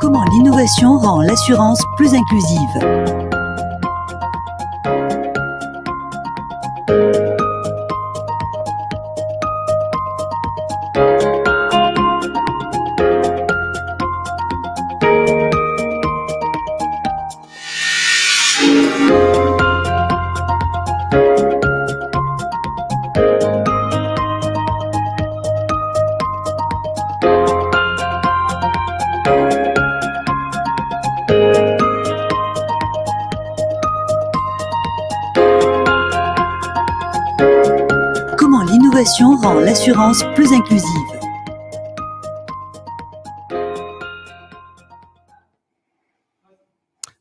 Comment l'innovation rend l'assurance plus inclusive? L'innovation rend l'assurance plus inclusive.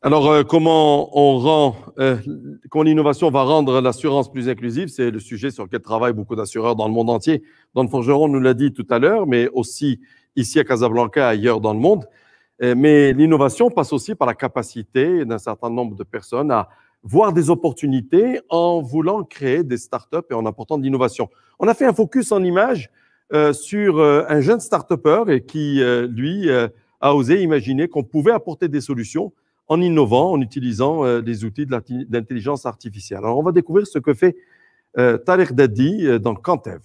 Alors, comment l'innovation va rendre l'assurance plus inclusive, c'est le sujet sur lequel travaillent beaucoup d'assureurs dans le monde entier. Don Forgeron nous l'a dit tout à l'heure, mais aussi ici à Casablanca et ailleurs dans le monde. Mais l'innovation passe aussi par la capacité d'un certain nombre de personnes à voir des opportunités en voulant créer des startups et en apportant de l'innovation. On a fait un focus en images sur un jeune start-upper et qui, lui, a osé imaginer qu'on pouvait apporter des solutions en innovant, en utilisant des outils de l'intelligence artificielle. Alors, on va découvrir ce que fait Tariq Daddi dans Kantev.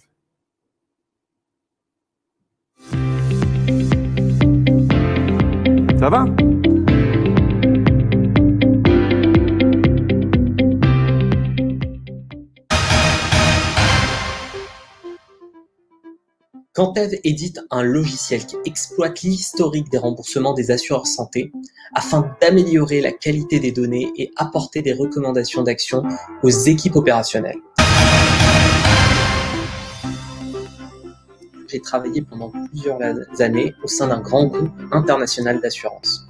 Ça va? Kantev édite un logiciel qui exploite l'historique des remboursements des assureurs santé afin d'améliorer la qualité des données et apporter des recommandations d'action aux équipes opérationnelles. J'ai travaillé pendant plusieurs années au sein d'un grand groupe international d'assurance.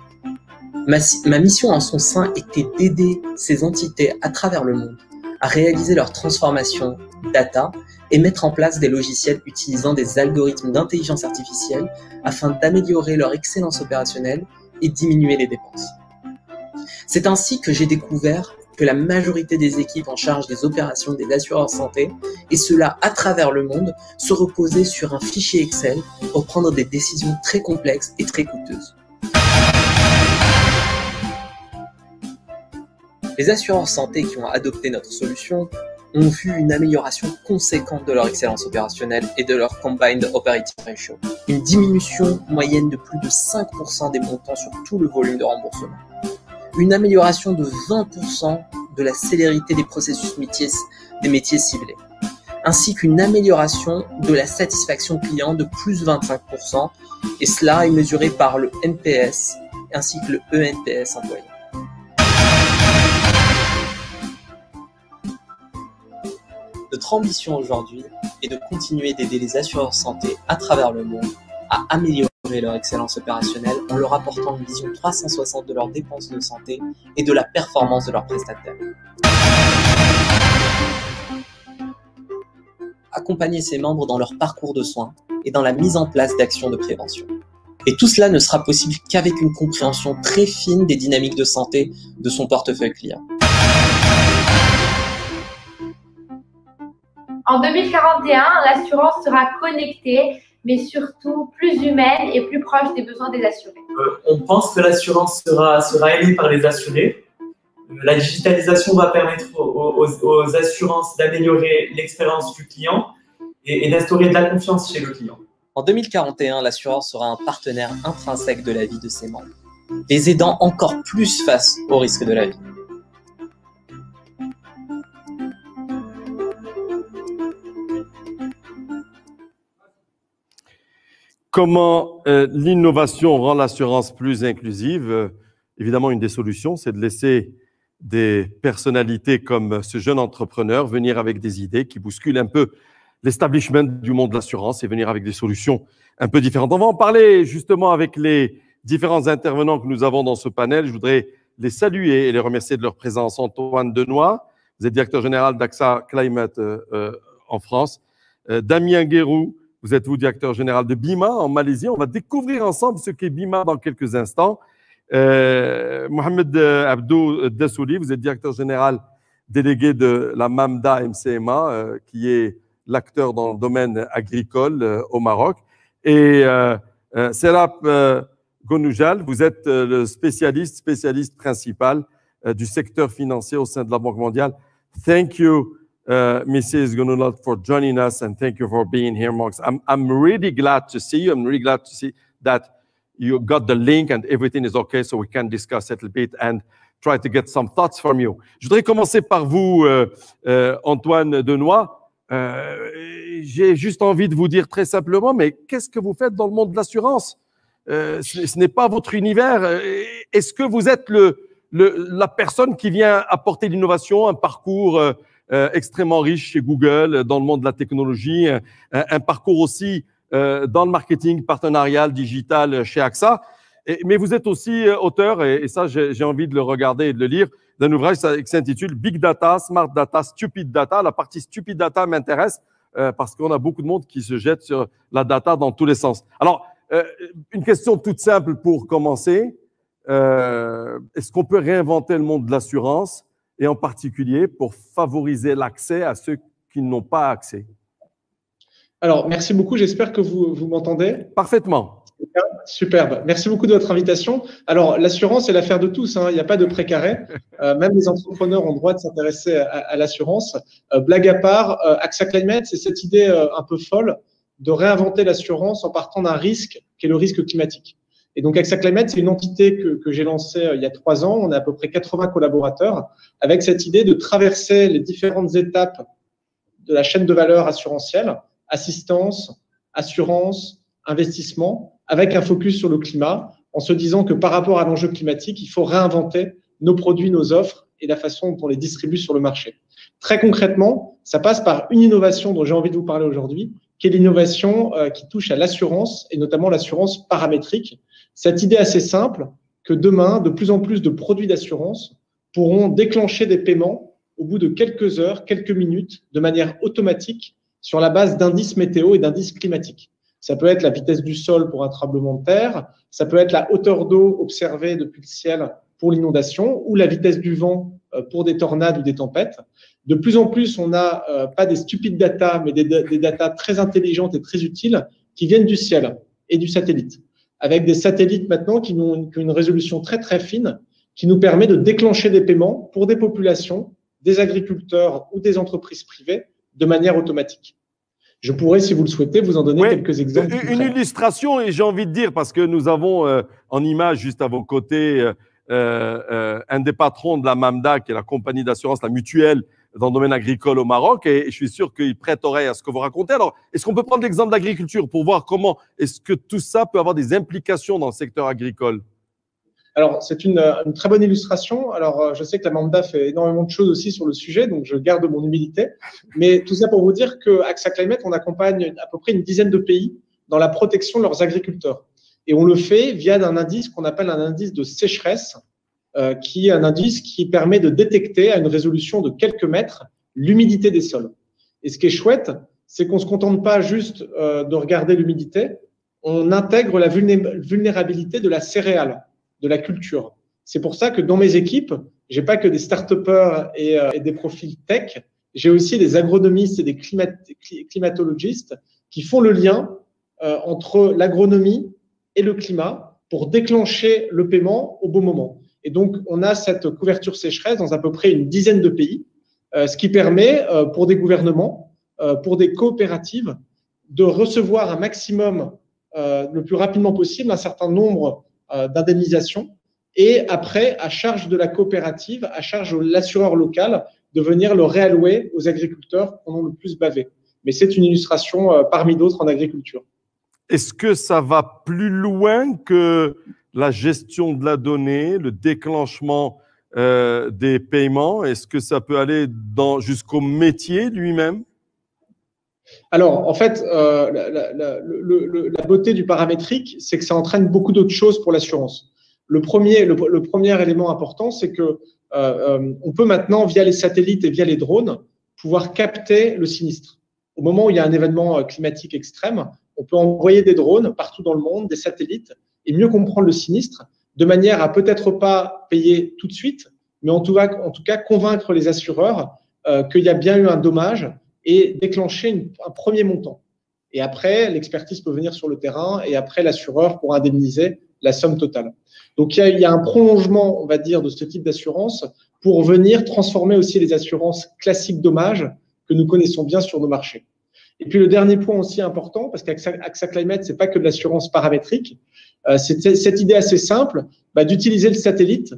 Ma mission en son sein était d'aider ces entités à travers le monde à réaliser leur transformation data et mettre en place des logiciels utilisant des algorithmes d'intelligence artificielle afin d'améliorer leur excellence opérationnelle et diminuer les dépenses. C'est ainsi que j'ai découvert que la majorité des équipes en charge des opérations des assureurs santé, et cela à travers le monde, se reposaient sur un fichier Excel pour prendre des décisions très complexes et très coûteuses. Les assureurs santé qui ont adopté notre solution ont vu une amélioration conséquente de leur excellence opérationnelle et de leur Combined Operating Ratio, une diminution moyenne de plus de 5% des montants sur tout le volume de remboursement, une amélioration de 20% de la célérité des processus des métiers ciblés, ainsi qu'une amélioration de la satisfaction client de plus de 25%, et cela est mesuré par le NPS ainsi que le ENPS employé. Notre ambition aujourd'hui est de continuer d'aider les assureurs santé à travers le monde à améliorer leur excellence opérationnelle en leur apportant une vision 360 de leurs dépenses de santé et de la performance de leurs prestataires. Accompagner ses membres dans leur parcours de soins et dans la mise en place d'actions de prévention. Et tout cela ne sera possible qu'avec une compréhension très fine des dynamiques de santé de son portefeuille client. En 2041, l'assurance sera connectée, mais surtout plus humaine et plus proche des besoins des assurés. On pense que l'assurance sera aidée par les assurés. La digitalisation va permettre aux assurances d'améliorer l'expérience du client et d'instaurer de la confiance chez le client. En 2041, l'assurance sera un partenaire intrinsèque de la vie de ses membres, les aidant encore plus face aux risques de la vie. Comment l'innovation rend l'assurance plus inclusive? Évidemment, une des solutions, c'est de laisser des personnalités comme ce jeune entrepreneur venir avec des idées qui bousculent un peu l'establishment du monde de l'assurance et venir avec des solutions un peu différentes. On va en parler justement avec les différents intervenants que nous avons dans ce panel. Je voudrais les saluer et les remercier de leur présence. Antoine Denoy, vous êtes directeur général d'AXA Climate en France. Damien Guérou, vous êtes directeur général de BIMA en Malaisie. On va découvrir ensemble ce qu'est BIMA dans quelques instants. Mohamed Abdou Dassouli, vous êtes directeur général délégué de la MAMDA MCMA, qui est l'acteur dans le domaine agricole au Maroc. Et Serap Gonoujal, vous êtes le spécialiste principal du secteur financier au sein de la Banque mondiale. Thank you, Mrs. Gonoujal, for joining us, and thank you for being here, Marx. I'm really glad to see you. I'm really glad to see that you got the link and everything is okay, so we can discuss it a bit and try to get some thoughts from you. Je voudrais commencer par vous, Antoine Denoy. J'ai juste envie de vous dire très simplement, mais qu'est-ce que vous faites dans le monde de l'assurance? Ce n'est pas votre univers. Est-ce que vous êtes la personne qui vient apporter l'innovation, un parcours extrêmement riche chez Google, dans le monde de la technologie, un parcours aussi dans le marketing partenarial digital chez AXA, mais vous êtes aussi auteur, et ça j'ai envie de le regarder et de le lire, d'un ouvrage qui s'intitule Big Data, Smart Data, Stupid Data. La partie Stupid Data m'intéresse parce qu'on a beaucoup de monde qui se jette sur la data dans tous les sens. Alors, une question toute simple pour commencer. Est-ce qu'on peut réinventer le monde de l'assurance et en particulier pour favoriser l'accès à ceux qui n'ont pas accès? Alors, merci beaucoup. J'espère que vous m'entendez. Parfaitement. Superbe. Merci beaucoup de votre invitation. Alors, l'assurance est l'affaire de tous. Hein. Il n'y a pas de précaré. Même les entrepreneurs ont le droit de s'intéresser à l'assurance. Blague à part, AXA Climate, c'est cette idée un peu folle de réinventer l'assurance en partant d'un risque qui est le risque climatique. Et donc, AXA Climate, c'est une entité que j'ai lancée il y a 3 ans. On a à peu près 80 collaborateurs avec cette idée de traverser les différentes étapes de la chaîne de valeur assurantielle, assistance, assurance, investissement, avec un focus sur le climat, en se disant que par rapport à l'enjeu climatique, il faut réinventer nos produits, nos offres et la façon dont on les distribue sur le marché. Très concrètement, ça passe par une innovation dont j'ai envie de vous parler aujourd'hui, qui est l'innovation qui touche à l'assurance et notamment l'assurance paramétrique. Cette idée assez simple que demain, de plus en plus de produits d'assurance pourront déclencher des paiements au bout de quelques heures, quelques minutes, de manière automatique sur la base d'indices météo et d'indices climatiques. Ça peut être la vitesse du sol pour un tremblement de terre, ça peut être la hauteur d'eau observée depuis le ciel pour l'inondation ou la vitesse du vent pour des tornades ou des tempêtes. De plus en plus, on n'a pas des stupides data, mais des data très intelligentes et très utiles qui viennent du ciel et du satellite. Avec des satellites maintenant qui ont une résolution très très fine, qui nous permet de déclencher des paiements pour des populations, des agriculteurs ou des entreprises privées de manière automatique. Je pourrais, si vous le souhaitez, vous en donner quelques exemples. Une illustration, et j'ai envie de dire, parce que nous avons en image juste à vos côtés un des patrons de la MAMDA, qui est la compagnie d'assurance, la mutuelle dans le domaine agricole au Maroc, et je suis sûr qu'il prête oreille à ce que vous racontez. Alors, est-ce qu'on peut prendre l'exemple d'agriculture pour voir comment est-ce que tout ça peut avoir des implications dans le secteur agricole? Alors, c'est une très bonne illustration. Alors, je sais que la MAMDA fait énormément de choses aussi sur le sujet, donc je garde mon humilité. Mais tout ça pour vous dire que AXA Climate, on accompagne à peu près une dizaine de pays dans la protection de leurs agriculteurs. Et on le fait via un indice qu'on appelle un indice de sécheresse, qui est un indice qui permet de détecter à une résolution de quelques mètres l'humidité des sols. Et ce qui est chouette, c'est qu'on ne se contente pas juste de regarder l'humidité, on intègre la vulnérabilité de la céréale, de la culture. C'est pour ça que dans mes équipes, j'ai pas que des start-upers et des profils tech, j'ai aussi des agronomistes et des climatologistes qui font le lien entre l'agronomie et le climat pour déclencher le paiement au bon moment. Et donc, on a cette couverture sécheresse dans à peu près une dizaine de pays, ce qui permet pour des gouvernements, pour des coopératives, de recevoir un maximum le plus rapidement possible un certain nombre d'indemnisations et après, à charge de la coopérative, à charge de l'assureur local, de venir le réallouer aux agriculteurs qui en ont le plus bavé. Mais c'est une illustration parmi d'autres en agriculture. Est-ce que ça va plus loin que la gestion de la donnée, le déclenchement des paiements? Est-ce que ça peut aller jusqu'au métier lui-même? Alors, en fait, la beauté du paramétrique, c'est que ça entraîne beaucoup d'autres choses pour l'assurance. Le premier élément important, c'est que on peut maintenant, via les satellites et via les drones, pouvoir capter le sinistre. Au moment où il y a un événement climatique extrême, on peut envoyer des drones partout dans le monde, des satellites, et mieux comprendre le sinistre, de manière à peut-être pas payer tout de suite, mais en tout cas convaincre les assureurs qu'il y a bien eu un dommage et déclencher un premier montant. Et après, l'expertise peut venir sur le terrain et après, l'assureur pourra indemniser la somme totale. Donc, il y a un prolongement, on va dire, de ce type d'assurance pour venir transformer aussi les assurances classiques dommages que nous connaissons bien sur nos marchés. Et puis, le dernier point aussi important, parce qu'AXA Climate, c'est pas que de l'assurance paramétrique, c'est cette idée assez simple d'utiliser le satellite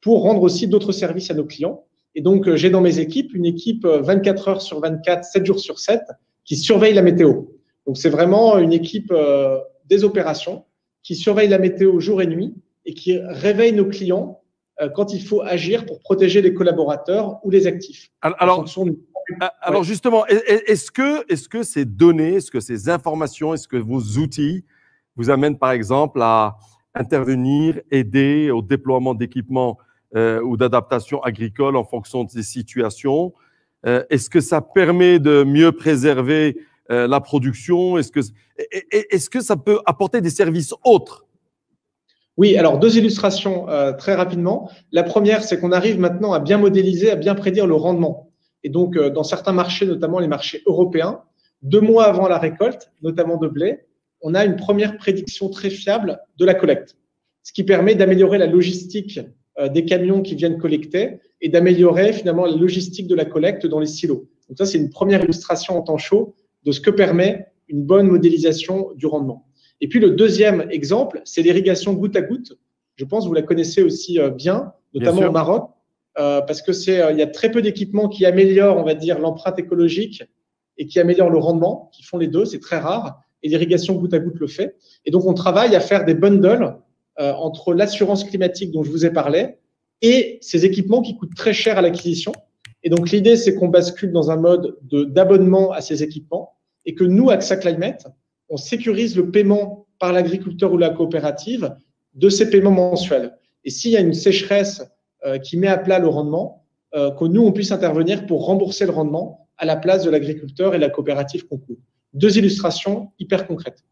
pour rendre aussi d'autres services à nos clients. Et donc, j'ai dans mes équipes une équipe 24 heures sur 24, 7 jours sur 7 qui surveille la météo. Donc, c'est vraiment une équipe des opérations qui surveille la météo jour et nuit et qui réveille nos clients quand il faut agir pour protéger les collaborateurs ou les actifs. Alors justement, est-ce que ces données, est-ce que ces informations, est-ce que vos outils vous amènent par exemple à intervenir, aider au déploiement d'équipements ou d'adaptation agricole en fonction des situations? Est-ce que ça permet de mieux préserver la production? Est-ce que ça peut apporter des services autres? Oui, alors 2 illustrations très rapidement. La première, c'est qu'on arrive maintenant à bien modéliser, à bien prédire le rendement. Et donc, dans certains marchés, notamment les marchés européens, 2 mois avant la récolte, notamment de blé, on a une première prédiction très fiable de la collecte, ce qui permet d'améliorer la logistique des camions qui viennent collecter et d'améliorer finalement la logistique de la collecte dans les silos. Donc ça, c'est une première illustration en temps chaud de ce que permet une bonne modélisation du rendement. Et puis, le deuxième exemple, c'est l'irrigation goutte à goutte. Je pense que vous la connaissez aussi bien, notamment au Maroc, parce que il y a très peu d'équipements qui améliorent, on va dire, l'empreinte écologique et qui améliorent le rendement, qui font les deux, c'est très rare. Et l'irrigation goutte à goutte le fait. Et donc, on travaille à faire des bundles entre l'assurance climatique dont je vous ai parlé et ces équipements qui coûtent très cher à l'acquisition. Et donc, l'idée, c'est qu'on bascule dans un mode d'abonnement à ces équipements et que nous, AXA Climate, on sécurise le paiement par l'agriculteur ou la coopérative de ces paiements mensuels. Et s'il y a une sécheresse qui met à plat le rendement, que nous, on puisse intervenir pour rembourser le rendement à la place de l'agriculteur et la coopérative qu'on couvre. 2 illustrations hyper concrètes.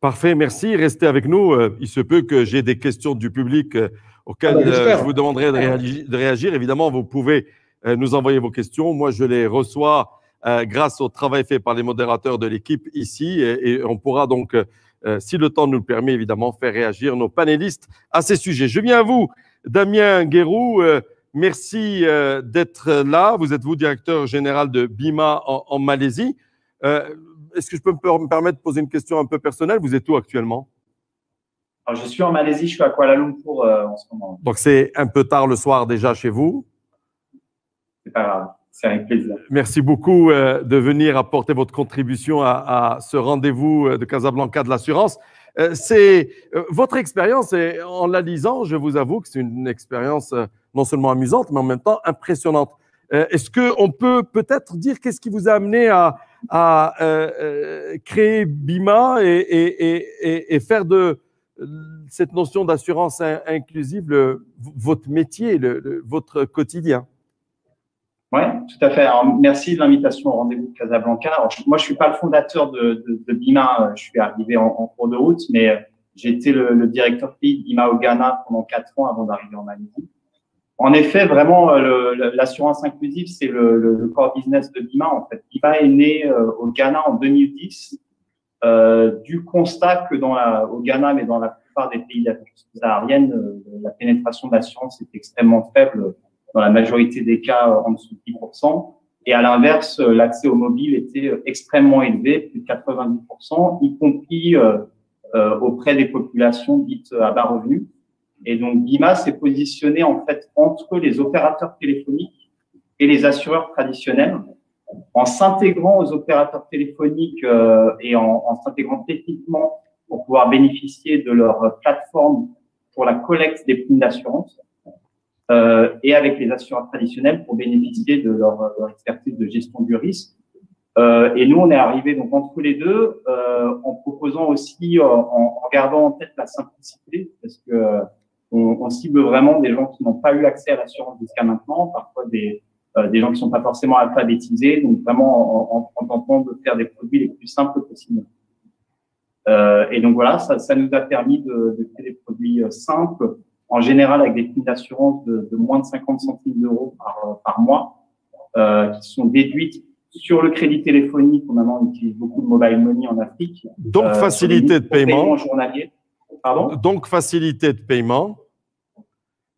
Parfait, merci. Restez avec nous. Il se peut que j'ai des questions du public auxquelles je vous demanderai de réagir. Évidemment, vous pouvez nous envoyer vos questions. Moi, je les reçois grâce au travail fait par les modérateurs de l'équipe ici et on pourra donc, si le temps nous le permet, évidemment, faire réagir nos panélistes à ces sujets. Je viens à vous, Damien Guérou. Merci d'être là. Vous êtes, directeur général de BIMA en Malaisie. Est-ce que je peux me permettre de poser une question un peu personnelle? Vous êtes où actuellement? Alors, je suis en Malaisie, je suis à Kuala Lumpur en ce moment. Donc, c'est un peu tard le soir déjà chez vous? C'est pas grave, c'est avec plaisir. Merci beaucoup de venir apporter votre contribution à ce rendez-vous de Casablanca de l'assurance. C'est votre expérience, et en la lisant, je vous avoue que c'est une expérience non seulement amusante, mais en même temps impressionnante. Est-ce qu'on peut peut-être dire qu'est-ce qui vous a amené à créer BIMA et faire de cette notion d'assurance inclusive votre métier, votre quotidien? Oui, tout à fait. Alors, merci de l'invitation au rendez-vous de Casablanca. Alors, moi, je suis pas le fondateur de BIMA, je suis arrivé en cours de route, mais j'ai été le directeur pays de BIMA au Ghana pendant 4 ans avant d'arriver en Malaisie. En effet, vraiment, l'assurance inclusive, c'est le core business de BIMA. En fait, BIMA est né au Ghana en 2010 du constat que au Ghana, mais dans la plupart des pays d'Afrique subsaharienne, la pénétration de l'assurance est extrêmement faible, dans la majorité des cas en dessous de 10%. Et à l'inverse, l'accès au mobile était extrêmement élevé, plus de 90%, y compris auprès des populations dites à bas revenus. Et donc, BIMA s'est positionné en fait entre les opérateurs téléphoniques et les assureurs traditionnels, en s'intégrant aux opérateurs téléphoniques et en s'intégrant techniquement pour pouvoir bénéficier de leur plateforme pour la collecte des primes d'assurance, et avec les assureurs traditionnels pour bénéficier de leur expertise de gestion du risque. Et nous, on est arrivé donc entre les deux, en proposant aussi, en gardant en tête la simplicité, parce que on cible vraiment des gens qui n'ont pas eu accès à l'assurance jusqu'à maintenant, parfois des gens qui ne sont pas forcément alphabétisés, donc vraiment en tentant de faire des produits les plus simples possibles. Et donc voilà, ça nous a permis de créer des produits simples, en général avec des primes d'assurance de moins de 50 centimes d'euros par mois, qui sont déduites sur le crédit téléphonique, maintenant on utilise beaucoup de mobile money en Afrique. Donc, facilité de paiement. Journalier. Pardon? Donc, facilité de paiement.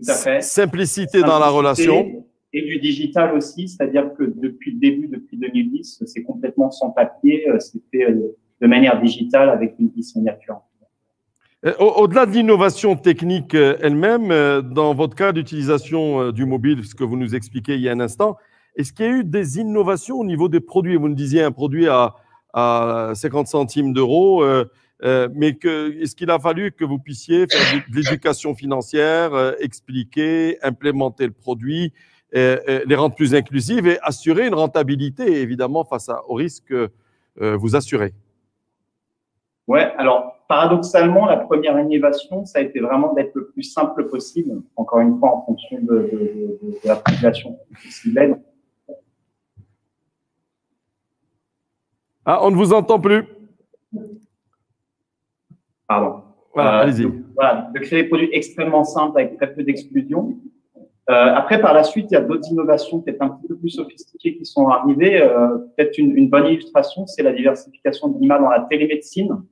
Tout à fait. Simplicité dans la relation. Et du digital aussi, c'est-à-dire que depuis le début, depuis 2010, c'est complètement sans papier, c'est fait de manière digitale avec une e-signature. Au-delà de l'innovation technique elle-même, dans votre cas d'utilisation du mobile, ce que vous nous expliquez il y a un instant, est-ce qu'il y a eu des innovations au niveau des produits? Vous nous disiez un produit à 50 centimes d'euros, mais est-ce qu'il a fallu que vous puissiez faire de l'éducation financière, expliquer, implémenter le produit, les rendre plus inclusives et assurer une rentabilité, évidemment, face au risque que vous assurez? Ouais, alors paradoxalement, la première innovation, ça a été vraiment d'être le plus simple possible, encore une fois en fonction de la population ciblée. Ah, on ne vous entend plus. Pardon. Voilà, allez-y. Voilà, de créer des produits extrêmement simples avec très peu d'exclusion. Après, par la suite, il y a d'autres innovations peut-être un petit peu plus sophistiquées qui sont arrivées. Peut-être une bonne illustration, c'est la diversification de l'IMA dans la télémédecine.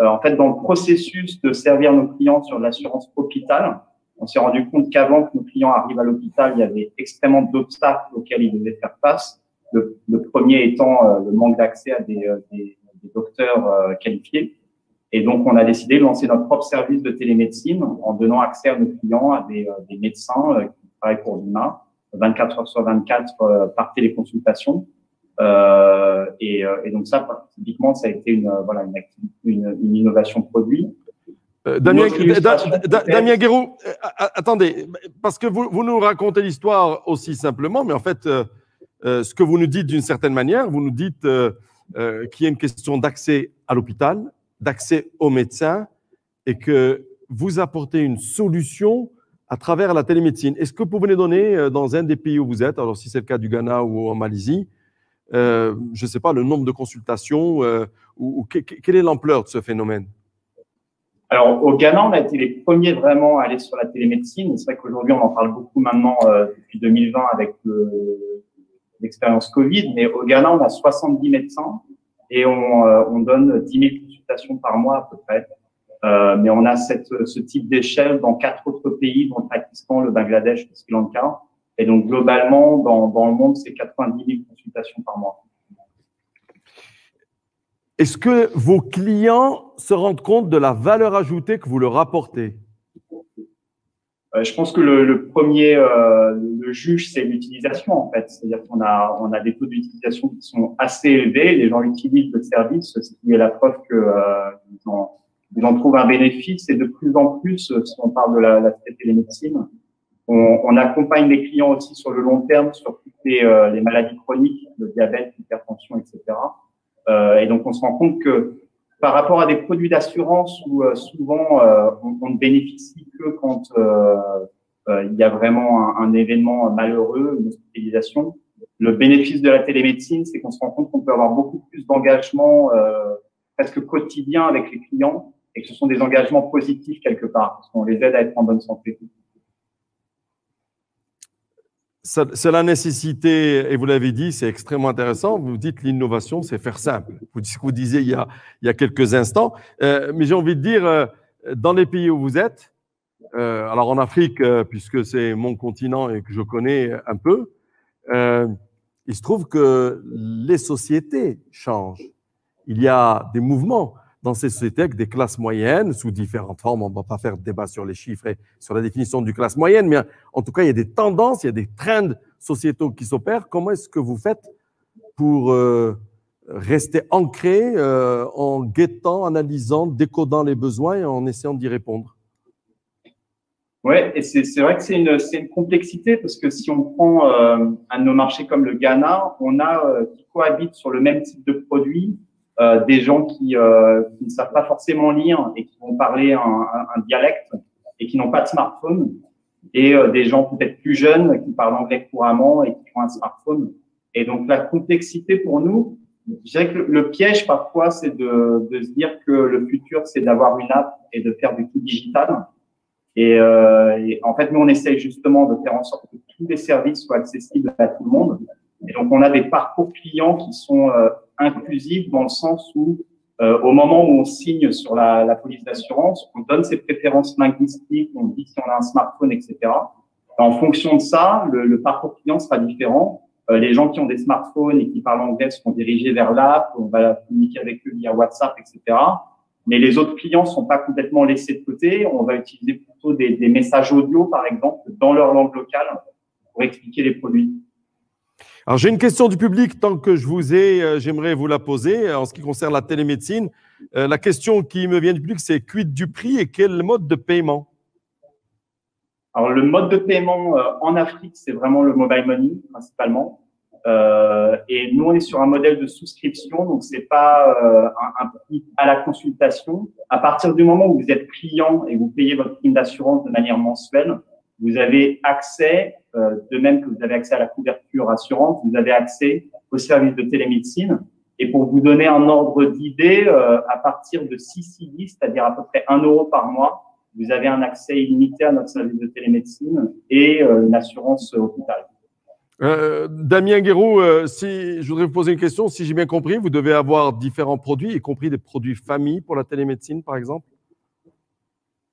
En fait, dans le processus de servir nos clients sur l'assurance hôpital, on s'est rendu compte qu'avant que nos clients arrivent à l'hôpital, il y avait extrêmement d'obstacles auxquels ils devaient faire face. Le premier étant le manque d'accès à des docteurs qualifiés. Et donc, on a décidé de lancer notre propre service de télémédecine en donnant accès à nos clients à des médecins qui travaillent pour l'IMA, 24 heures sur 24 par téléconsultation. Et donc ça, typiquement, ça a été une innovation produit. Damien Guéroult, attendez, parce que vous nous racontez l'histoire aussi simplement, mais en fait, ce que vous nous dites d'une certaine manière, vous nous dites qu'il y a une question d'accès à l'hôpital, d'accès aux médecins, et que vous apportez une solution à travers la télémédecine. Est-ce que vous pouvez nous donner, dans un des pays où vous êtes, alors si c'est le cas du Ghana ou en Malaisie, je ne sais pas, le nombre de consultations ou quelle est l'ampleur de ce phénomène? Alors, au Ghana, on a été les premiers vraiment à aller sur la télémédecine. C'est vrai qu'aujourd'hui, on en parle beaucoup maintenant depuis 2020 avec l'expérience Covid, mais au Ghana, on a 70 médecins et on donne 10 000 consultations par mois à peu près. Mais on a ce type d'échelle dans 4 autres pays, dont le Pakistan, le Bangladesh, le Sri Lanka. Et donc, globalement, dans le monde, c'est 90 000 consultations par mois. Est-ce que vos clients se rendent compte de la valeur ajoutée que vous leur apportez? Je pense que le premier, le juge, c'est l'utilisation, en fait. C'est-à-dire qu'on a des taux d'utilisation qui sont assez élevés. Les gens utilisent le service, ce qui est la preuve qu'ils en trouvent un bénéfice. Et de plus en plus, si on parle de la télémédecine, on accompagne les clients aussi sur le long terme, sur toutes les maladies chroniques, le diabète, l'hypertension, etc. Et donc, on se rend compte que par rapport à des produits d'assurance où souvent on ne bénéficie que quand il y a vraiment un événement malheureux, une hospitalisation, le bénéfice de la télémédecine, c'est qu'on se rend compte qu'on peut avoir beaucoup plus d'engagement presque quotidien avec les clients et que ce sont des engagements positifs quelque part, parce qu'on les aide à être en bonne santé. C'est la nécessité, et vous l'avez dit, c'est extrêmement intéressant. Vous dites l'innovation, c'est faire simple. Vous disiez il y a quelques instants. Mais j'ai envie de dire, dans les pays où vous êtes, alors en Afrique, puisque c'est mon continent et que je connais un peu, il se trouve que les sociétés changent. Il y a des mouvements dans ces sociétés avec des classes moyennes sous différentes formes. On ne va pas faire de débat sur les chiffres et sur la définition du classe moyenne, mais en tout cas, il y a des tendances, il y a des trends sociétaux qui s'opèrent. Comment est-ce que vous faites pour rester ancré en guettant, analysant, décodant les besoins et en essayant d'y répondre? Oui, et c'est vrai que c'est une complexité parce que si on prend un de nos marchés comme le Ghana, on a qui cohabitent sur le même type de produit. Des gens qui ne savent pas forcément lire et qui vont parler un dialecte et qui n'ont pas de smartphone, et des gens peut-être plus jeunes qui parlent anglais couramment et qui ont un smartphone. Et donc, la complexité pour nous, je dirais que le piège parfois, c'est de se dire que le futur, c'est d'avoir une app et de faire du tout digital. Et en fait, nous, on essaye justement de faire en sorte que tous les services soient accessibles à tout le monde. Et donc, on a des parcours clients qui sont inclusifs dans le sens où, au moment où on signe sur la police d'assurance, on donne ses préférences linguistiques, on dit si on a un smartphone, etc. Et en fonction de ça, le parcours client sera différent. Les gens qui ont des smartphones et qui parlent anglais seront dirigés vers l'app, on va communiquer avec eux via WhatsApp, etc. Mais les autres clients sont pas complètement laissés de côté. On va utiliser plutôt des messages audio, par exemple, dans leur langue locale pour expliquer les produits. Alors, j'ai une question du public. Tant que je vous ai, j'aimerais vous la poser en ce qui concerne la télémédecine. La question qui me vient du public, c'est quid du prix et quel mode de paiement? Alors, le mode de paiement en Afrique, c'est vraiment le mobile money, principalement. Et nous, on est sur un modèle de souscription, donc c'est pas un prix à la consultation. À partir du moment où vous êtes client et vous payez votre prime d'assurance de manière mensuelle, vous avez accès, de même que vous avez accès à la couverture assurance, vous avez accès au service de télémédecine. Et pour vous donner un ordre d'idée, à partir de 6,10, c'est-à-dire à peu près 1 € par mois, vous avez un accès illimité à notre service de télémédecine et une assurance hôpital. Damien Guéroux, je voudrais vous poser une question. Si j'ai bien compris, vous devez avoir différents produits, y compris des produits famille pour la télémédecine, par exemple?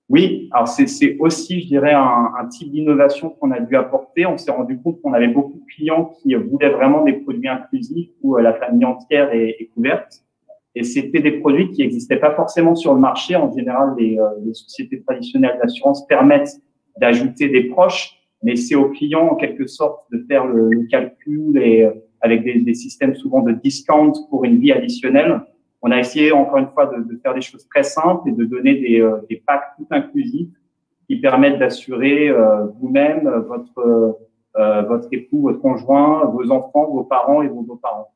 Oui, alors c'est aussi, je dirais, un type d'innovation qu'on a dû apporter. On s'est rendu compte qu'on avait beaucoup de clients qui voulaient vraiment des produits inclusifs où la famille entière est couverte. Et c'était des produits qui n'existaient pas forcément sur le marché. En général, les sociétés traditionnelles d'assurance permettent d'ajouter des proches, mais c'est aux clients, en quelque sorte, de faire le calcul et avec des systèmes souvent de discount pour une vie additionnelle. On a essayé, encore une fois, de faire des choses très simples et de donner des packs tout inclusifs qui permettent d'assurer vous-même, votre époux, votre conjoint, vos enfants, vos parents et vos beaux-parents.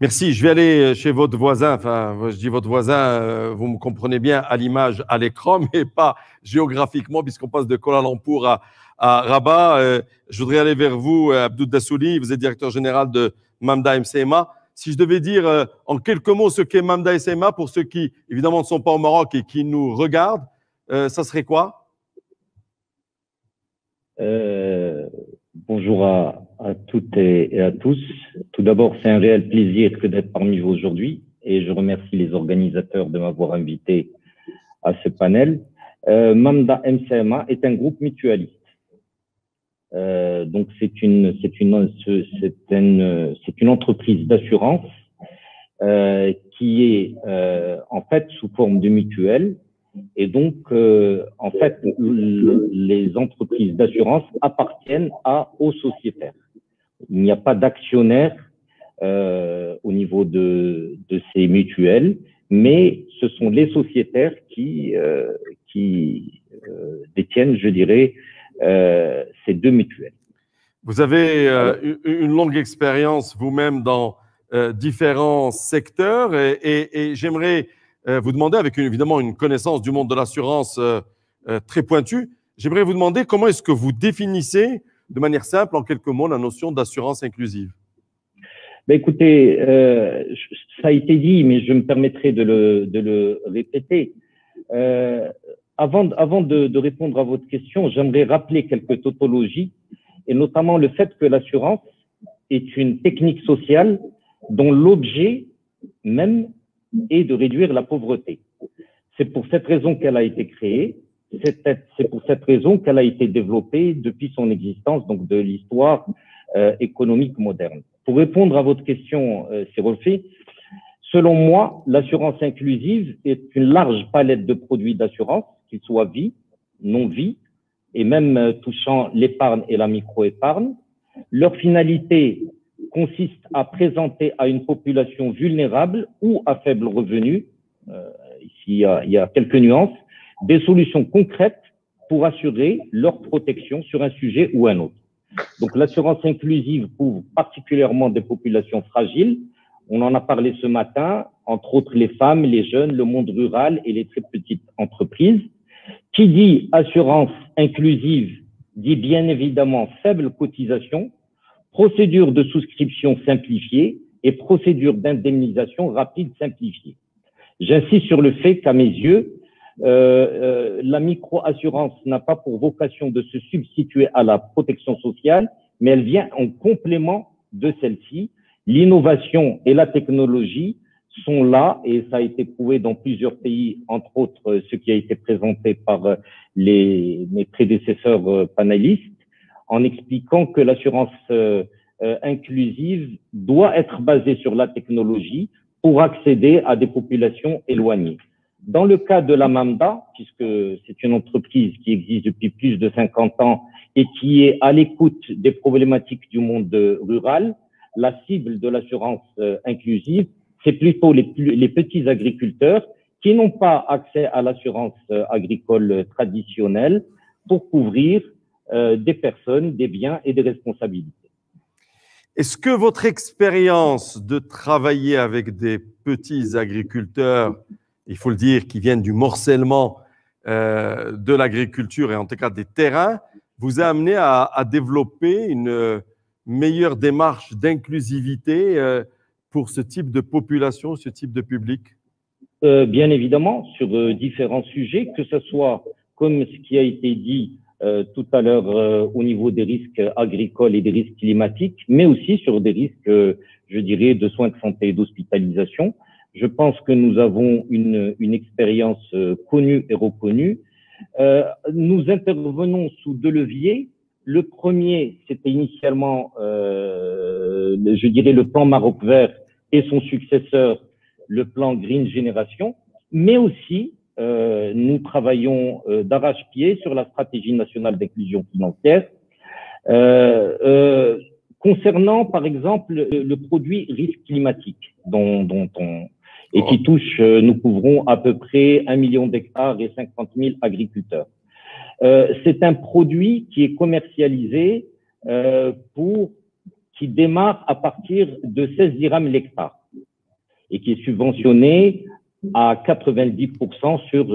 Merci. Je vais aller chez votre voisin. Enfin, je dis votre voisin, vous me comprenez bien à l'image, à l'écran, mais pas géographiquement, puisqu'on passe de Kuala Lumpur à Rabat. Je voudrais aller vers vous, Abdou Dassouli. Vous êtes directeur général de Mamda MCMA. Si je devais dire en quelques mots ce qu'est Mamda MCMA pour ceux qui, évidemment, ne sont pas au Maroc et qui nous regardent, ça serait quoi? Bonjour à toutes et à tous. Tout d'abord, c'est un réel plaisir que d'être parmi vous aujourd'hui et je remercie les organisateurs de m'avoir invité à ce panel. Mamda MCMA est un groupe mutualiste. Donc c'est une entreprise d'assurance qui est en fait sous forme de mutuelle. Et donc, en fait, les entreprises d'assurance appartiennent aux sociétaires. Il n'y a pas d'actionnaire au niveau de ces mutuelles, mais ce sont les sociétaires qui détiennent, je dirais, ces deux mutuelles. Vous avez une longue expérience vous-même dans différents secteurs et j'aimerais vous demander, avec évidemment une connaissance du monde de l'assurance très pointue, j'aimerais vous demander comment est-ce que vous définissez de manière simple, en quelques mots, la notion d'assurance inclusive. Ben écoutez, ça a été dit, mais je me permettrai de le répéter. Avant de répondre à votre question, j'aimerais rappeler quelques tautologies, et notamment le fait que l'assurance est une technique sociale dont l'objet même est de réduire la pauvreté. C'est pour cette raison qu'elle a été créée, c'est pour cette raison qu'elle a été développée depuis son existence, donc de l'histoire économique moderne. Pour répondre à votre question, Sirolfi, selon moi, l'assurance inclusive est une large palette de produits d'assurance, qu'ils soient vie, non-vie, et même touchant l'épargne et la micro-épargne. Leur finalité consiste à présenter à une population vulnérable ou à faible revenu, ici il y a quelques nuances, des solutions concrètes pour assurer leur protection sur un sujet ou un autre. Donc l'assurance inclusive couvre particulièrement des populations fragiles. On en a parlé ce matin, entre autres les femmes, les jeunes, le monde rural et les très petites entreprises. Qui dit assurance inclusive dit bien évidemment faible cotisation, procédure de souscription simplifiée et procédure d'indemnisation rapide simplifiée. J'insiste sur le fait qu'à mes yeux, la micro-assurance n'a pas pour vocation de se substituer à la protection sociale, mais elle vient en complément de celle-ci. L'innovation et la technologie sont là et ça a été prouvé dans plusieurs pays, entre autres ce qui a été présenté par mes prédécesseurs panélistes, en expliquant que l'assurance inclusive doit être basée sur la technologie pour accéder à des populations éloignées. Dans le cas de la Mamda, puisque c'est une entreprise qui existe depuis plus de 50 ans et qui est à l'écoute des problématiques du monde rural, la cible de l'assurance inclusive, c'est plutôt les petits agriculteurs qui n'ont pas accès à l'assurance agricole traditionnelle pour couvrir des personnes, des biens et des responsabilités. Est-ce que votre expérience de travailler avec des petits agriculteurs, il faut le dire, qui viennent du morcellement de l'agriculture et en tout cas des terrains, vous a amené à développer une meilleure démarche d'inclusivité pour ce type de population, ce type de public? Bien évidemment, sur différents sujets, que ce soit comme ce qui a été dit tout à l'heure au niveau des risques agricoles et des risques climatiques, mais aussi sur des risques, je dirais, de soins de santé et d'hospitalisation. Je pense que nous avons une expérience connue et reconnue. Nous intervenons sous deux leviers. Le premier, c'était initialement, je dirais, le plan Maroc Vert et son successeur, le plan Green Generation, mais aussi nous travaillons d'arrache-pied sur la stratégie nationale d'inclusion financière. Concernant, par exemple, le produit risque climatique, et qui touche, nous couvrons à peu près 1 million d'hectares et 50 000 agriculteurs. C'est un produit qui est commercialisé qui démarre à partir de 16 dirhams l'hectare et qui est subventionné à 90% sur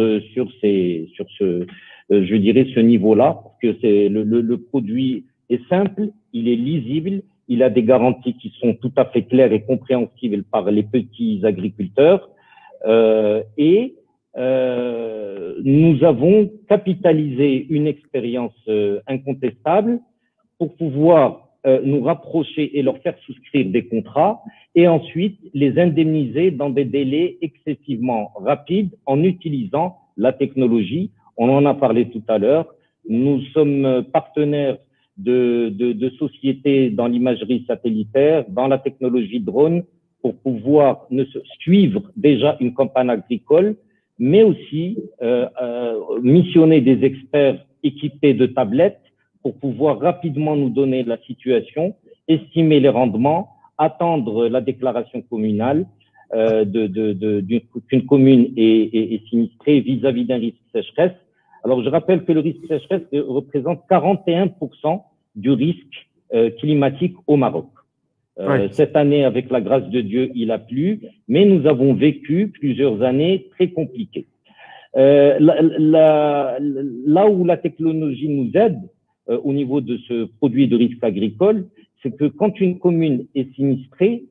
je dirais, ce niveau-là, parce que le produit est simple, il est lisible, il a des garanties qui sont tout à fait claires et compréhensibles par les petits agriculteurs, nous avons capitalisé une expérience incontestable pour pouvoir nous rapprocher et leur faire souscrire des contrats et ensuite les indemniser dans des délais excessivement rapides en utilisant la technologie. On en a parlé tout à l'heure. Nous sommes partenaires de sociétés dans l'imagerie satellitaire, dans la technologie drone, pour pouvoir suivre déjà une campagne agricole, mais aussi missionner des experts équipés de tablettes pour pouvoir rapidement nous donner la situation, estimer les rendements, attendre la déclaration communale qu'une commune est sinistrée vis-à-vis d'un risque sécheresse. Alors, je rappelle que le risque sécheresse représente 41% du risque climatique au Maroc. Oui. Cette année, avec la grâce de Dieu, il a plu, mais nous avons vécu plusieurs années très compliquées. Là où la technologie nous aide au niveau de ce produit de risque agricole, c'est que quand une commune est sinistrée,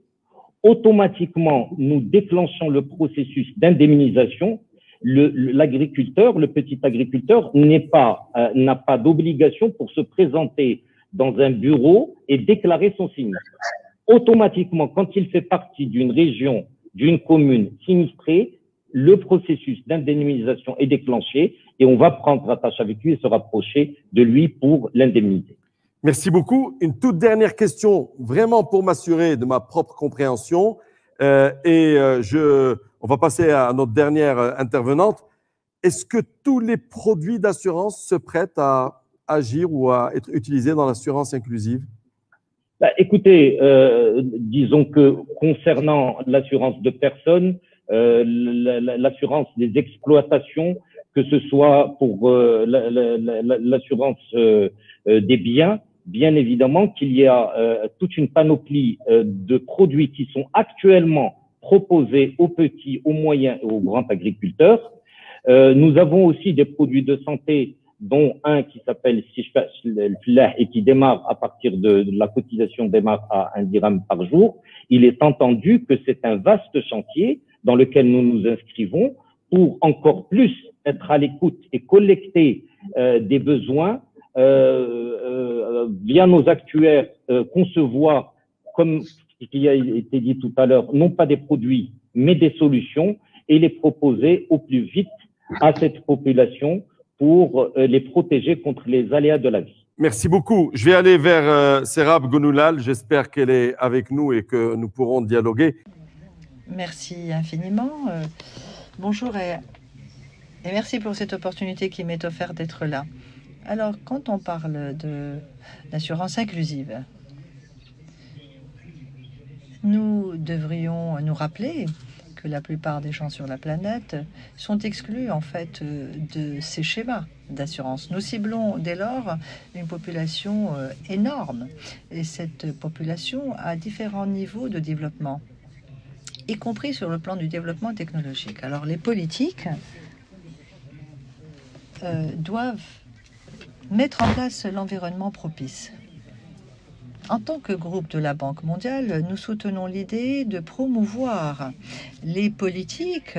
automatiquement, nous déclenchons le processus d'indemnisation. L'agriculteur, le petit agriculteur, n'a pas d'obligation pour se présenter dans un bureau et déclarer son sinistre. Automatiquement, quand il fait partie d'une région, d'une commune sinistrée, le processus d'indemnisation est déclenché et on va prendre attache avec lui et se rapprocher de lui pour l'indemniser. Merci beaucoup. Une toute dernière question, vraiment pour m'assurer de ma propre compréhension. On va passer à notre dernière intervenante. Est-ce que tous les produits d'assurance se prêtent à agir ou à être utilisés dans l'assurance inclusive? Écoutez, disons que concernant l'assurance de personnes, l'assurance des exploitations, que ce soit pour l'assurance des biens, bien évidemment qu'il y a toute une panoplie de produits qui sont actuellement proposés aux petits, aux moyens et aux grands agriculteurs. Nous avons aussi des produits de santé, dont un qui s'appelle Sishfa et qui démarre à partir de la cotisation démarre à 1 dirham par jour. Il est entendu que c'est un vaste chantier dans lequel nous nous inscrivons pour encore plus être à l'écoute et collecter des besoins via nos actuaires, concevoir comme ce qui a été dit tout à l'heure, non pas des produits, mais des solutions, et les proposer au plus vite à cette population pour les protéger contre les aléas de la vie. Merci beaucoup. Je vais aller vers Serap Gonoulal. J'espère qu'elle est avec nous et que nous pourrons dialoguer. Merci infiniment. Bonjour et merci pour cette opportunité qui m'est offerte d'être là. Alors, quand on parle d'assurance inclusive, nous devrions nous rappeler que la plupart des gens sur la planète sont exclus en fait de ces schémas d'assurance. Nous ciblons dès lors une population énorme et cette population a différents niveaux de développement, y compris sur le plan du développement technologique. Alors les politiques doivent mettre en place l'environnement propice. En tant que groupe de la Banque mondiale, nous soutenons l'idée de promouvoir les politiques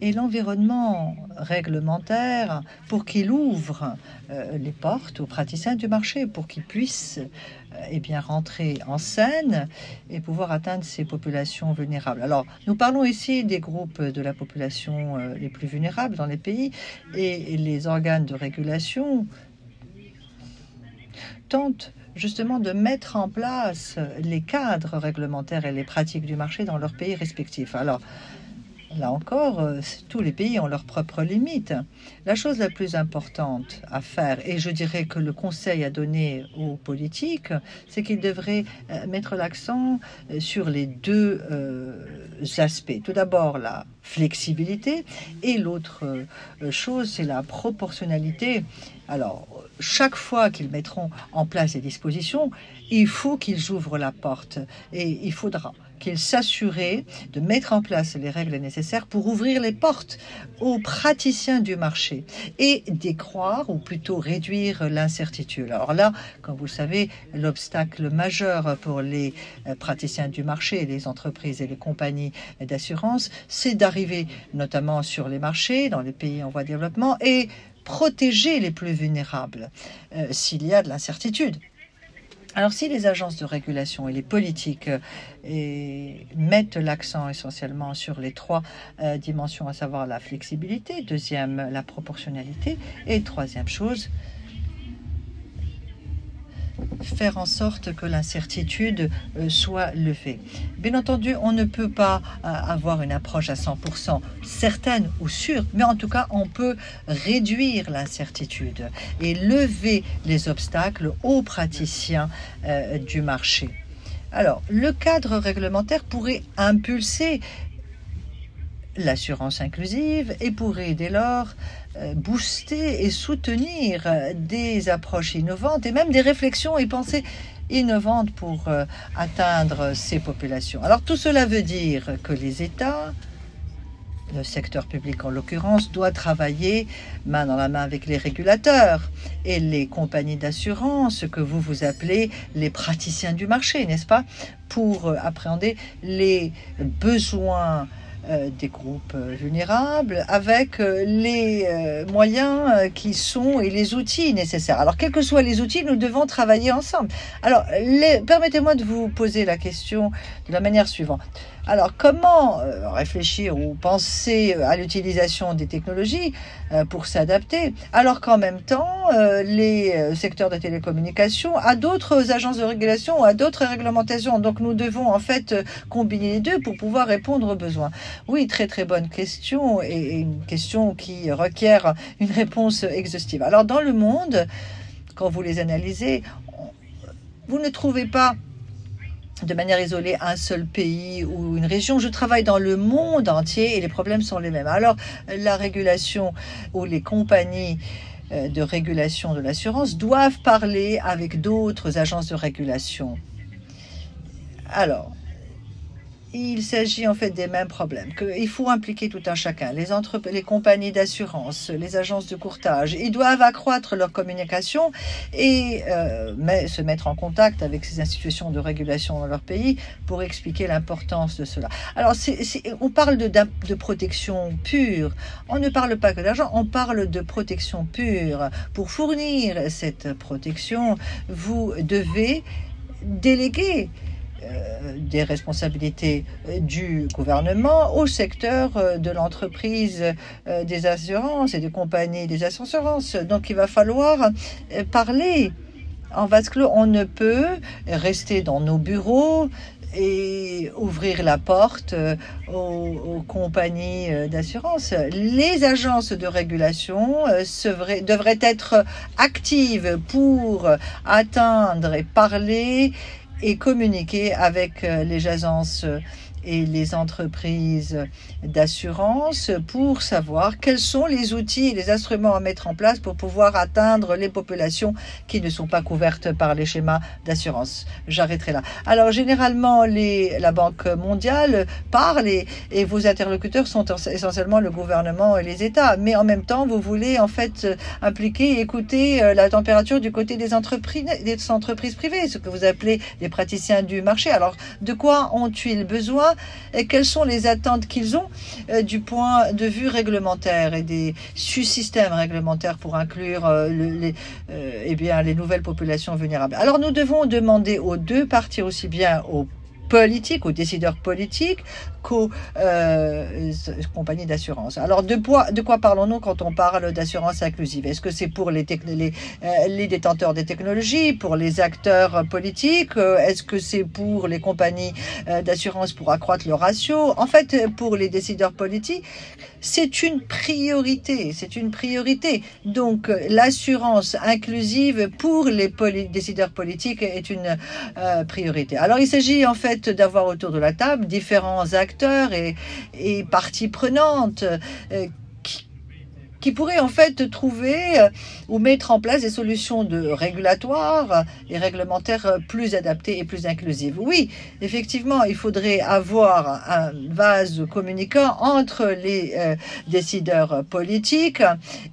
et l'environnement réglementaire pour qu'il ouvre les portes aux praticiens du marché, pour qu'ils puissent rentrer en scène et pouvoir atteindre ces populations vulnérables. Alors, nous parlons ici des groupes de la population les plus vulnérables dans les pays, et les organes de régulation tentent justement de mettre en place les cadres réglementaires et les pratiques du marché dans leurs pays respectifs. Alors, là encore, tous les pays ont leurs propres limites. La chose la plus importante à faire, et je dirais que le conseil à donner aux politiques, c'est qu'ils devraient mettre l'accent sur les deux aspects. Tout d'abord, la flexibilité, et l'autre chose, c'est la proportionnalité. Alors, chaque fois qu'ils mettront en place des dispositions, il faut qu'ils ouvrent la porte, et il faudra qu'ils s'assurent de mettre en place les règles nécessaires pour ouvrir les portes aux praticiens du marché et décroître, ou plutôt réduire, l'incertitude. Alors là, comme vous le savez, l'obstacle majeur pour les praticiens du marché, les entreprises et les compagnies d'assurance, c'est d'arriver notamment sur les marchés, dans les pays en voie de développement, et protéger les plus vulnérables s'il y a de l'incertitude. Alors, si les agences de régulation et les politiques mettent l'accent essentiellement sur les trois dimensions, à savoir la flexibilité, deuxième, la proportionnalité, et troisième chose, faire en sorte que l'incertitude soit levée. Bien entendu, on ne peut pas avoir une approche à 100% certaine ou sûre, mais en tout cas, on peut réduire l'incertitude et lever les obstacles aux praticiens du marché. Alors, le cadre réglementaire pourrait impulser l'assurance inclusive et pourrait dès lors booster et soutenir des approches innovantes et même des réflexions et pensées innovantes pour atteindre ces populations. Alors tout cela veut dire que les États, le secteur public en l'occurrence, doit travailler main dans la main avec les régulateurs et les compagnies d'assurance que vous appelez les praticiens du marché, n'est-ce pas, pour appréhender les besoins des groupes vulnérables avec les moyens qui sont et les outils nécessaires. Alors, quels que soient les outils, nous devons travailler ensemble. Alors, permettez-moi de vous poser la question de la manière suivante. Alors, comment réfléchir ou penser à l'utilisation des technologies pour s'adapter, alors qu'en même temps, les secteurs de télécommunications a d'autres agences de régulation, a d'autres réglementations. Donc, nous devons en fait combiner les deux pour pouvoir répondre aux besoins. Oui, très très bonne question, et une question qui requiert une réponse exhaustive. Alors, dans le monde, quand vous les analysez, vous ne trouvez pas de manière isolée un seul pays ou une région. Je travaille dans le monde entier et les problèmes sont les mêmes. Alors, la régulation ou les compagnies de régulation de l'assurance doivent parler avec d'autres agences de régulation. Alors, il s'agit en fait des mêmes problèmes. Il faut impliquer tout un chacun, les compagnies d'assurance, les agences de courtage. Ils doivent accroître leur communication et se mettre en contact avec ces institutions de régulation dans leur pays pour expliquer l'importance de cela. Alors, on parle de protection pure. On ne parle pas que d'argent, on parle de protection pure. Pour fournir cette protection, vous devez déléguer des responsabilités du gouvernement au secteur de l'entreprise des assurances et des compagnies des assurances. Donc il va falloir parler en vase clos. On ne peut rester dans nos bureaux et ouvrir la porte aux compagnies d'assurance. Les agences de régulation devraient être actives pour atteindre et parler et communiquer avec les agences et les entreprises d'assurance pour savoir quels sont les outils et les instruments à mettre en place pour pouvoir atteindre les populations qui ne sont pas couvertes par les schémas d'assurance. J'arrêterai là. Alors, généralement, la Banque mondiale parle et vos interlocuteurs sont essentiellement le gouvernement et les États. Mais en même temps, vous voulez en fait impliquer et écouter la température du côté des entreprises privées, ce que vous appelez les praticiens du marché. Alors, de quoi ont-ils besoin et quelles sont les attentes qu'ils ont du point de vue réglementaire et des sous-systèmes réglementaires pour inclure les nouvelles populations vulnérables. Alors nous devons demander aux deux parties, aussi bien aux politiques, aux décideurs politiques, qu'aux compagnies d'assurance. Alors, de quoi parlons-nous quand on parle d'assurance inclusive? Est-ce que c'est pour les détenteurs des technologies, pour les acteurs politiques? Est-ce que c'est pour les compagnies d'assurance pour accroître le ratio? En fait, pour les décideurs politiques, c'est une priorité. C'est une priorité. Donc, l'assurance inclusive pour les décideurs politiques est une priorité. Alors, il s'agit en fait d'avoir autour de la table différents acteurs et parties prenantes qui pourraient en fait trouver ou mettre en place des solutions régulatoires et réglementaires plus adaptées et plus inclusives. Oui, effectivement, il faudrait avoir un vase communicant entre les décideurs politiques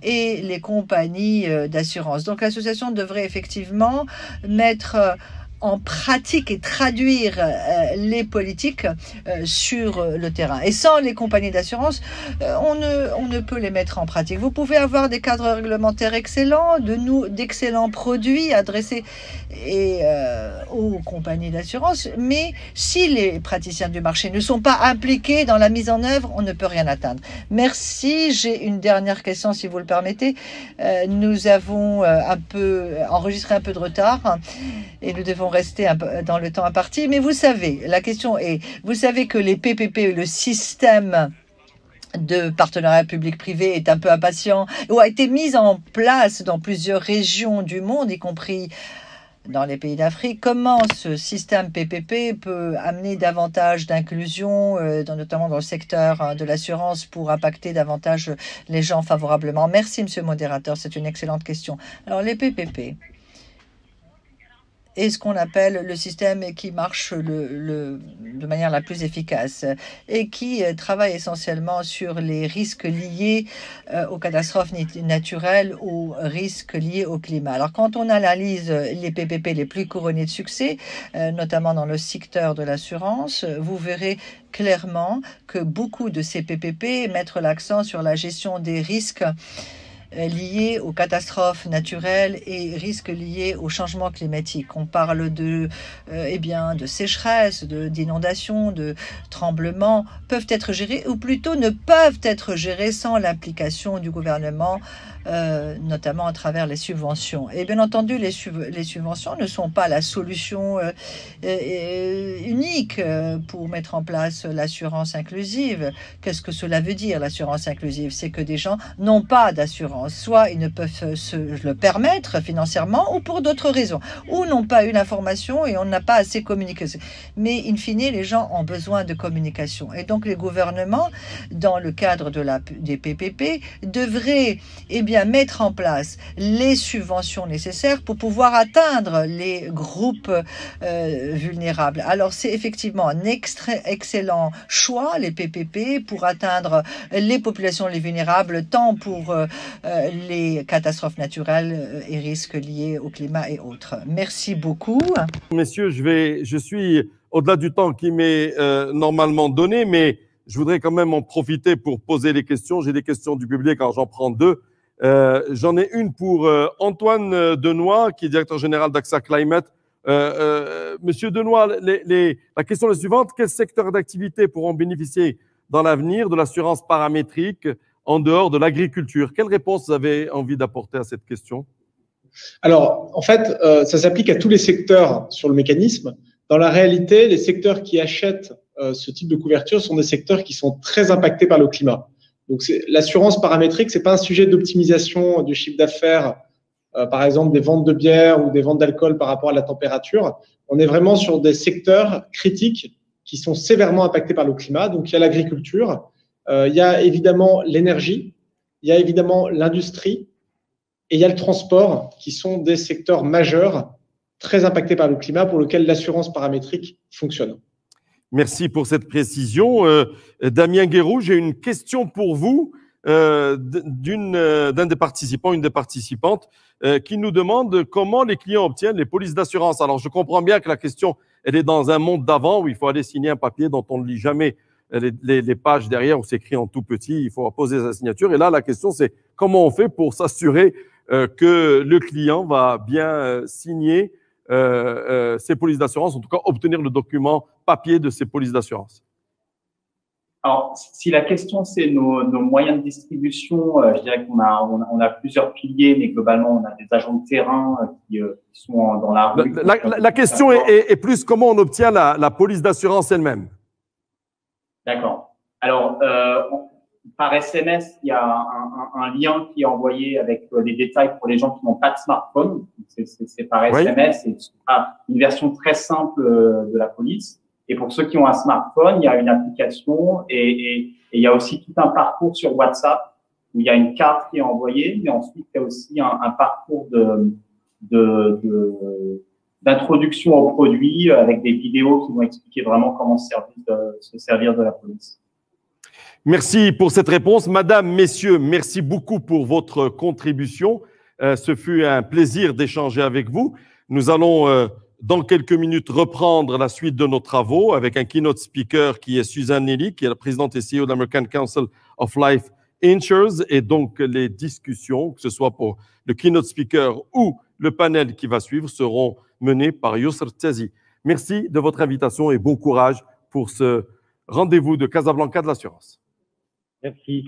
et les compagnies d'assurance. Donc l'association devrait effectivement mettre en pratique et traduire les politiques sur le terrain. Et sans les compagnies d'assurance, on ne peut les mettre en pratique. Vous pouvez avoir des cadres réglementaires excellents, d'excellents produits adressés aux compagnies d'assurance, mais si les praticiens du marché ne sont pas impliqués dans la mise en œuvre, on ne peut rien atteindre. Merci. J'ai une dernière question, si vous le permettez. Nous avons enregistré un peu de retard et nous devons rester un peu dans le temps imparti. Mais vous savez, la question est, vous savez que les PPP, le système de partenariat public-privé est un peu impatient ou a été mis en place dans plusieurs régions du monde, y compris dans les pays d'Afrique. Comment ce système PPP peut amener davantage d'inclusion, notamment dans le secteur de l'assurance, pour impacter davantage les gens favorablement? Merci, monsieur le modérateur, c'est une excellente question. Alors, les PPP est ce qu'on appelle le système qui marche de manière la plus efficace et qui travaille essentiellement sur les risques liés aux catastrophes naturelles, aux risques liés au climat. Alors, quand on analyse les PPP les plus couronnés de succès, notamment dans le secteur de l'assurance, vous verrez clairement que beaucoup de ces PPP mettent l'accent sur la gestion des risques liés aux catastrophes naturelles et risques liés au changement climatique. On parle de sécheresse, d'inondations, de tremblements, peuvent être gérés ou plutôt ne peuvent être gérés sans l'implication du gouvernement, notamment à travers les subventions. Et bien entendu, les subventions ne sont pas la solution unique pour mettre en place l'assurance inclusive. Qu'est-ce que cela veut dire, l'assurance inclusive? C'est que des gens n'ont pas d'assurance. Soit ils ne peuvent se le permettre financièrement ou pour d'autres raisons, ou n'ont pas eu l'information et on n'a pas assez communiqué. Mais in fine, les gens ont besoin de communication. Et donc les gouvernements, dans le cadre des PPP, devraient mettre en place les subventions nécessaires pour pouvoir atteindre les groupes vulnérables. Alors c'est effectivement un excellent choix, les PPP, pour atteindre les populations les vulnérables, tant pour les catastrophes naturelles et risques liés au climat et autres. Merci beaucoup. Messieurs, je suis au-delà du temps qui m'est normalement donné, mais je voudrais quand même en profiter pour poser les questions. J'ai des questions du public, alors j'en prends deux. J'en ai une pour Antoine Denoy, qui est directeur général d'AXA Climate. Monsieur Denoy, la question est la suivante. Quels secteurs d'activité pourront bénéficier dans l'avenir de l'assurance paramétrique en dehors de l'agriculture? Quelle réponse vous avez envie d'apporter à cette question? Alors, en fait, ça s'applique à tous les secteurs sur le mécanisme. Dans la réalité, les secteurs qui achètent ce type de couverture sont des secteurs qui sont très impactés par le climat. Donc, l'assurance paramétrique, c'est pas un sujet d'optimisation du chiffre d'affaires, par exemple des ventes de bière ou des ventes d'alcool par rapport à la température. On est vraiment sur des secteurs critiques qui sont sévèrement impactés par le climat. Donc, il y a l'agriculture, il y a évidemment l'énergie, il y a évidemment l'industrie et il y a le transport qui sont des secteurs majeurs très impactés par le climat pour lesquels l'assurance paramétrique fonctionne. Merci pour cette précision. Damien Guérou, j'ai une question pour vous d'un des participants, une des participantes, qui nous demande comment les clients obtiennent les polices d'assurance. Alors, je comprends bien que la question, elle est dans un monde d'avant où il faut aller signer un papier dont on ne lit jamais les pages derrière où c'est écrit en tout petit, il faut poser sa signature. Et là, la question, c'est comment on fait pour s'assurer que le client va bien signer ces polices d'assurance, en tout cas obtenir le document papier de ces polices d'assurance. Alors, si la question c'est nos moyens de distribution, je dirais qu'on a plusieurs piliers, mais globalement on a des agents de terrain qui sont dans la rue. La question est plus comment on obtient la police d'assurance elle-même. D'accord. Alors, par SMS, il y a un lien qui est envoyé avec les détails pour les gens qui n'ont pas de smartphone. C'est par SMS, oui. C'est une version très simple de la police. Et pour ceux qui ont un smartphone, il y a une application et il y a aussi tout un parcours sur WhatsApp où il y a une carte qui est envoyée, mais ensuite il y a aussi un parcours d'introduction au produit avec des vidéos qui vont expliquer vraiment comment se servir de la police. Merci pour cette réponse. Madame, messieurs, merci beaucoup pour votre contribution. Ce fut un plaisir d'échanger avec vous. Nous allons dans quelques minutes reprendre la suite de nos travaux avec un keynote speaker qui est Suzanne Nelly, qui est la présidente et CEO de l'American Council of Life Insurers. Et donc, les discussions, que ce soit pour le keynote speaker ou le panel qui va suivre, seront menées par Yousr Tiazi. Merci de votre invitation et bon courage pour ce rendez-vous de Casablanca de l'assurance. Merci.